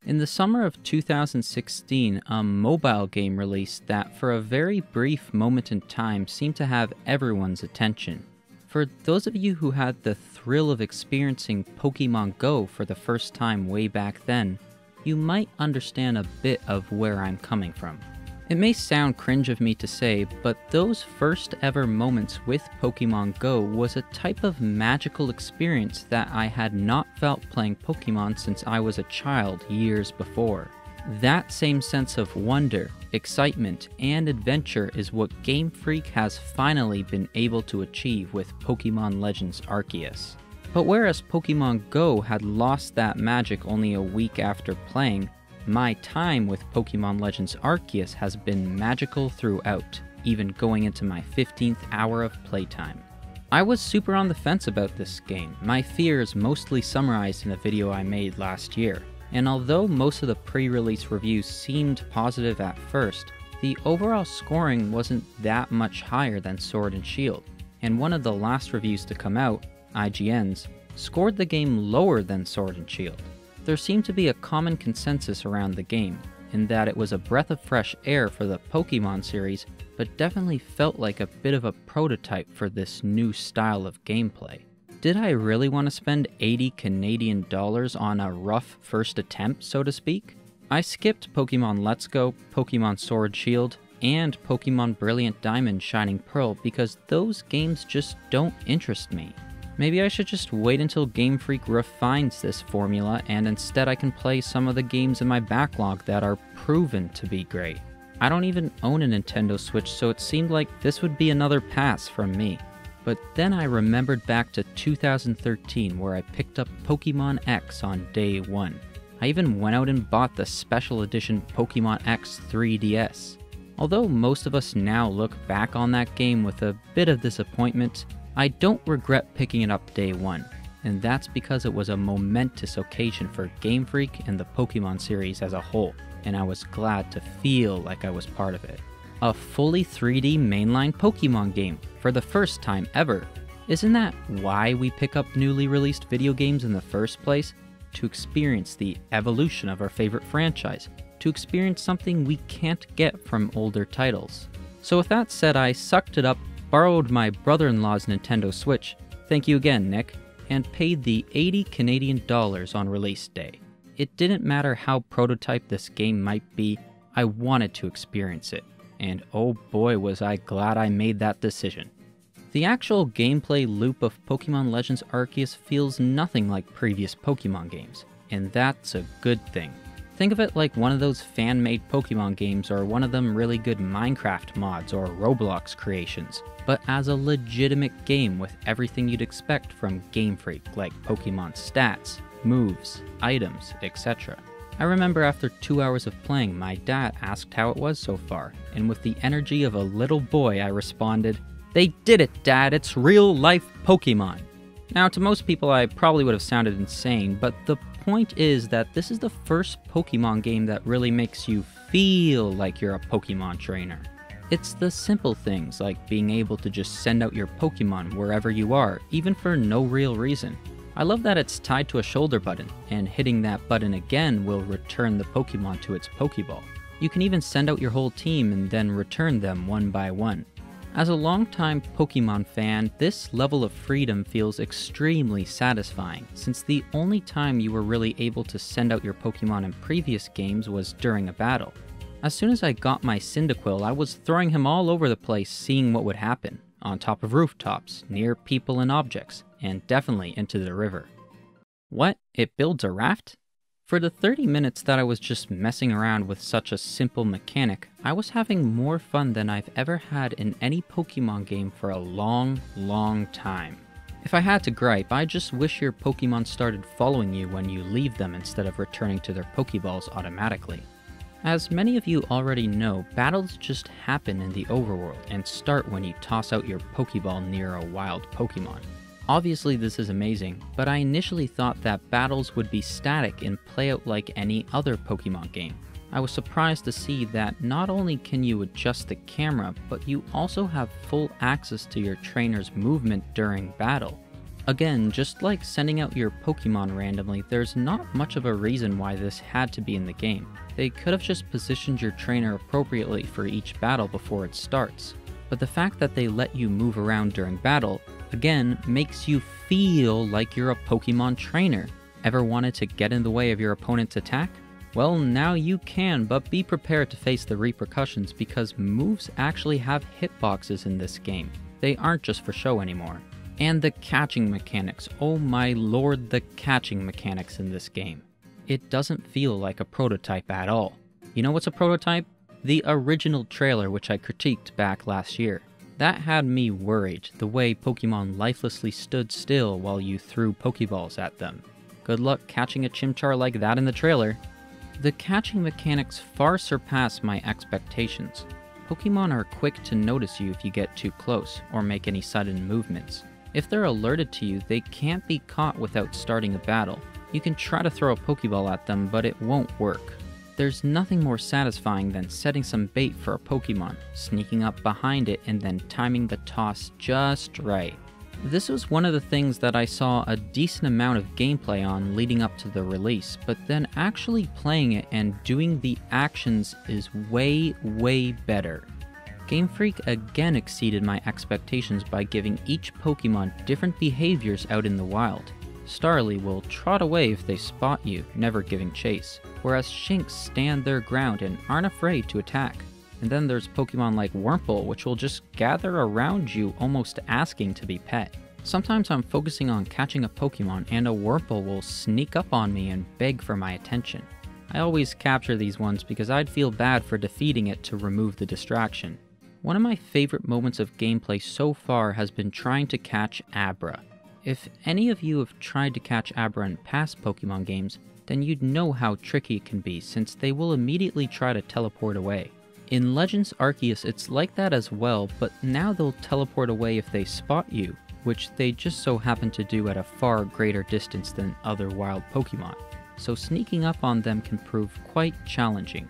In the summer of 2016, a mobile game released that for a very brief moment in time seemed to have everyone's attention. For those of you who had the thrill of experiencing Pokemon Go for the first time way back then, you might understand a bit of where I'm coming from. It may sound cringe of me to say, but those first ever moments with Pokemon Go was a type of magical experience that I had not felt playing Pokemon since I was a child years before. That same sense of wonder, excitement, and adventure is what Game Freak has finally been able to achieve with Pokemon Legends Arceus. But whereas Pokemon Go had lost that magic only a week after playing, my time with Pokemon Legends Arceus has been magical throughout, even going into my 15th hour of playtime. I was super on the fence about this game, my fears mostly summarized in a video I made last year, and although most of the pre-release reviews seemed positive at first, the overall scoring wasn't that much higher than Sword and Shield, and one of the last reviews to come out, IGN's, scored the game lower than Sword and Shield. There seemed to be a common consensus around the game, in that it was a breath of fresh air for the Pokemon series, but definitely felt like a bit of a prototype for this new style of gameplay. Did I really want to spend 80 Canadian dollars on a rough first attempt, so to speak? I skipped Pokemon Let's Go, Pokemon Sword Shield, and Pokemon Brilliant Diamond Shining Pearl because those games just don't interest me. Maybe I should just wait until Game Freak refines this formula and instead I can play some of the games in my backlog that are proven to be great. I don't even own a Nintendo Switch, so it seemed like this would be another pass from me. But then I remembered back to 2013 where I picked up Pokemon X on day one. I even went out and bought the special edition Pokemon X 3DS. Although most of us now look back on that game with a bit of disappointment, I don't regret picking it up day one, and that's because it was a momentous occasion for Game Freak and the Pokemon series as a whole, and I was glad to feel like I was part of it. A fully 3D mainline Pokemon game, for the first time ever. Isn't that why we pick up newly released video games in the first place? To experience the evolution of our favorite franchise, to experience something we can't get from older titles. So with that said, I sucked it up, borrowed my brother-in-law's Nintendo Switch, thank you again, Nick, and paid the 80 Canadian dollars on release day. It didn't matter how prototype this game might be, I wanted to experience it, and oh boy was I glad I made that decision. The actual gameplay loop of Pokemon Legends Arceus feels nothing like previous Pokemon games, and that's a good thing. Think of it like one of those fan-made Pokemon games or one of them really good Minecraft mods or Roblox creations, but as a legitimate game with everything you'd expect from Game Freak, like Pokemon stats, moves, items, etc. I remember after 2 hours of playing, my dad asked how it was so far, and with the energy of a little boy I responded, "They did it, Dad, it's real-life Pokemon." Now, to most people I probably would have sounded insane, but the point is that this is the first Pokemon game that really makes you feel like you're a Pokemon trainer. It's the simple things like being able to just send out your Pokemon wherever you are, even for no real reason. I love that it's tied to a shoulder button, and hitting that button again will return the Pokemon to its Pokeball. You can even send out your whole team and then return them one by one. As a longtime Pokemon fan, this level of freedom feels extremely satisfying, since the only time you were really able to send out your Pokemon in previous games was during a battle. As soon as I got my Cyndaquil, I was throwing him all over the place seeing what would happen, on top of rooftops, near people and objects, and definitely into the river. What? It builds a raft? For the 30 minutes that I was just messing around with such a simple mechanic, I was having more fun than I've ever had in any Pokemon game for a long, long time. If I had to gripe, I just wish your Pokemon started following you when you leave them instead of returning to their Pokeballs automatically. As many of you already know, battles just happen in the overworld and start when you toss out your Pokeball near a wild Pokemon. Obviously this is amazing, but I initially thought that battles would be static and play out like any other Pokemon game. I was surprised to see that not only can you adjust the camera, but you also have full access to your trainer's movement during battle. Again, just like sending out your Pokemon randomly, there's not much of a reason why this had to be in the game. They could have just positioned your trainer appropriately for each battle before it starts. But the fact that they let you move around during battle, again, makes you feel like you're a Pokemon trainer. Ever wanted to get in the way of your opponent's attack? Well, now you can, but be prepared to face the repercussions because moves actually have hitboxes in this game. They aren't just for show anymore. And the catching mechanics, oh my lord, the catching mechanics in this game. It doesn't feel like a prototype at all. You know what's a prototype? The original trailer which I critiqued back last year. That had me worried, the way Pokemon lifelessly stood still while you threw Pokeballs at them. Good luck catching a Chimchar like that in the trailer. The catching mechanics far surpass my expectations. Pokemon are quick to notice you if you get too close or make any sudden movements. If they're alerted to you, they can't be caught without starting a battle. You can try to throw a Pokeball at them, but it won't work. There's nothing more satisfying than setting some bait for a Pokemon, sneaking up behind it, and then timing the toss just right. This was one of the things that I saw a decent amount of gameplay on leading up to the release, but then actually playing it and doing the actions is way better. Game Freak again exceeded my expectations by giving each Pokemon different behaviors out in the wild. Starly will trot away if they spot you, never giving chase, whereas Shinx stand their ground and aren't afraid to attack. And then there's Pokemon like Wurmple, which will just gather around you almost asking to be pet. Sometimes I'm focusing on catching a Pokemon and a Wurmple will sneak up on me and beg for my attention. I always capture these ones because I'd feel bad for defeating it to remove the distraction. One of my favorite moments of gameplay so far has been trying to catch Abra. If any of you have tried to catch Abra in past Pokemon games, then you'd know how tricky it can be since they will immediately try to teleport away. In Legends Arceus it's like that as well, but now they'll teleport away if they spot you, which they just so happen to do at a far greater distance than other wild Pokemon, so sneaking up on them can prove quite challenging.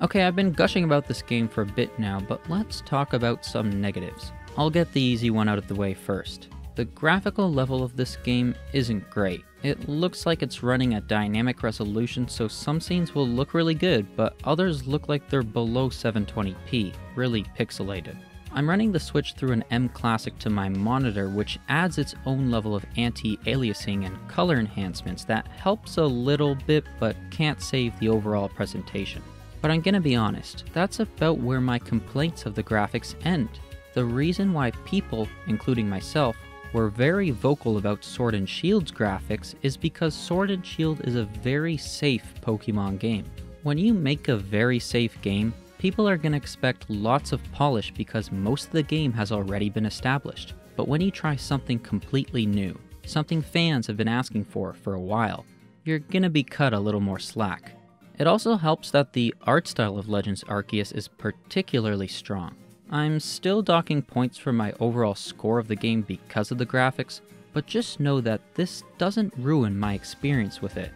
Okay, I've been gushing about this game for a bit now, but let's talk about some negatives. I'll get the easy one out of the way first. The graphical level of this game isn't great. It looks like it's running at dynamic resolution, so some scenes will look really good, but others look like they're below 720p, really pixelated. I'm running the Switch through an M Classic to my monitor, which adds its own level of anti-aliasing and color enhancements that helps a little bit but can't save the overall presentation. But I'm gonna be honest, that's about where my complaints of the graphics end. The reason why people, including myself, were very vocal about Sword and Shield's graphics is because Sword and Shield is a very safe Pokemon game. When you make a very safe game, people are going to expect lots of polish because most of the game has already been established. But when you try something completely new, something fans have been asking for a while, you're going to be cut a little more slack. It also helps that the art style of Legends Arceus is particularly strong. I'm still docking points for my overall score of the game because of the graphics, but just know that this doesn't ruin my experience with it.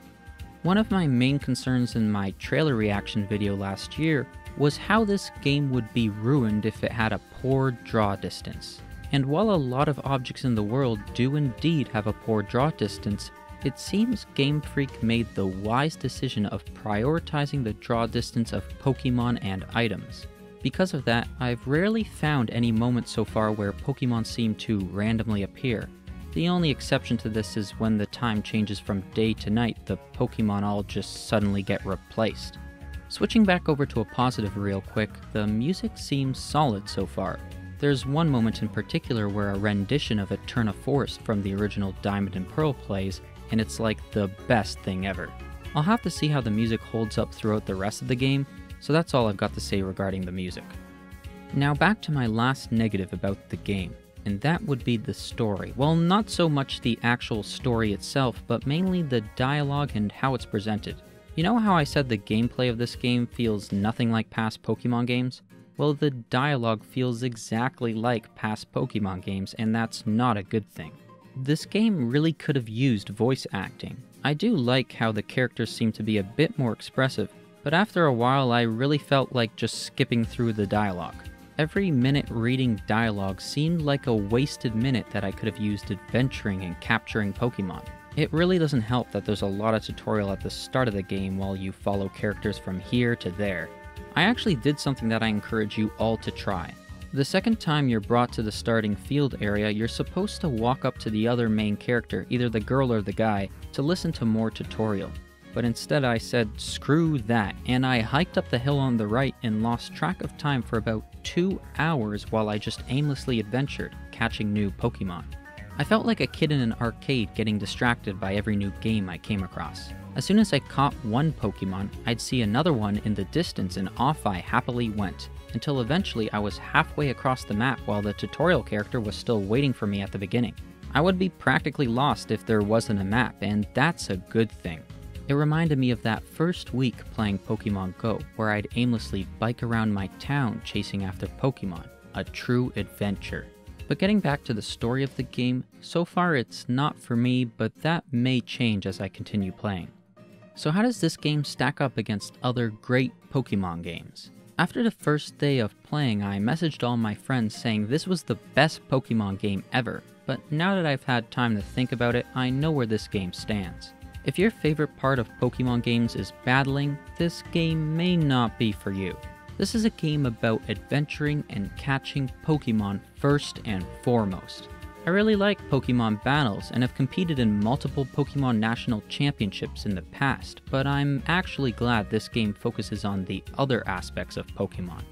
One of my main concerns in my trailer reaction video last year was how this game would be ruined if it had a poor draw distance. And while a lot of objects in the world do indeed have a poor draw distance, it seems Game Freak made the wise decision of prioritizing the draw distance of Pokemon and items. Because of that, I've rarely found any moments so far where Pokemon seem to randomly appear. The only exception to this is when the time changes from day to night, the Pokemon all just suddenly get replaced. Switching back over to a positive real quick, the music seems solid so far. There's one moment in particular where a rendition of Eterna Forest from the original Diamond and Pearl plays, and it's like the best thing ever. I'll have to see how the music holds up throughout the rest of the game, so that's all I've got to say regarding the music. Now back to my last negative about the game, and that would be the story. Well, not so much the actual story itself, but mainly the dialogue and how it's presented. You know how I said the gameplay of this game feels nothing like past Pokemon games? Well, the dialogue feels exactly like past Pokemon games, and that's not a good thing. This game really could have used voice acting. I do like how the characters seem to be a bit more expressive, but after a while I really felt like just skipping through the dialogue. Every minute reading dialogue seemed like a wasted minute that I could have used adventuring and capturing Pokemon. It really doesn't help that there's a lot of tutorial at the start of the game while you follow characters from here to there. I actually did something that I encourage you all to try. The second time you're brought to the starting field area, you're supposed to walk up to the other main character, either the girl or the guy, to listen to more tutorial. But instead I said, screw that, and I hiked up the hill on the right and lost track of time for about 2 hours while I just aimlessly adventured, catching new Pokemon. I felt like a kid in an arcade getting distracted by every new game I came across. As soon as I caught one Pokemon, I'd see another one in the distance and off I happily went, until eventually I was halfway across the map while the tutorial character was still waiting for me at the beginning. I would be practically lost if there wasn't a map, and that's a good thing. It reminded me of that first week playing Pokemon Go, where I'd aimlessly bike around my town chasing after Pokemon, a true adventure. But getting back to the story of the game, so far it's not for me, but that may change as I continue playing. So how does this game stack up against other great Pokemon games? After the first day of playing, I messaged all my friends saying this was the best Pokemon game ever, but now that I've had time to think about it, I know where this game stands. If your favorite part of Pokemon games is battling, this game may not be for you. This is a game about adventuring and catching Pokemon first and foremost. I really like Pokemon battles and have competed in multiple Pokemon National Championships in the past, but I'm actually glad this game focuses on the other aspects of Pokemon.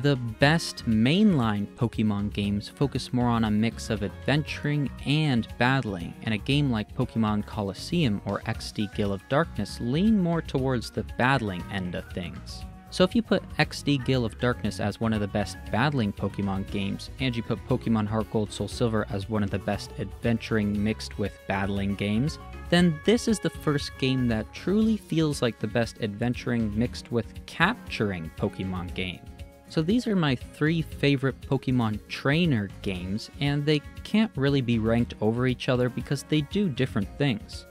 The best mainline Pokemon games focus more on a mix of adventuring and battling, and a game like Pokemon Colosseum or XD Gale of Darkness lean more towards the battling end of things. So if you put XD Gale of Darkness as one of the best battling Pokemon games, and you put Pokemon Heart Gold Soul Silver as one of the best adventuring mixed with battling games, then this is the first game that truly feels like the best adventuring mixed with capturing Pokemon game. So these are my 3 favorite Pokemon trainer games, and they can't really be ranked over each other because they do different things.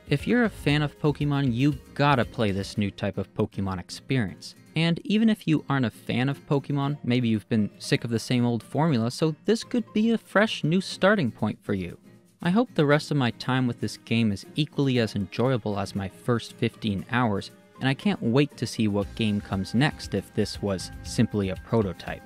If you're a fan of Pokemon, you gotta play this new type of Pokemon experience. And even if you aren't a fan of Pokemon, maybe you've been sick of the same old formula, so this could be a fresh new starting point for you. I hope the rest of my time with this game is equally as enjoyable as my first 15 hours, and I can't wait to see what game comes next if this was simply a prototype.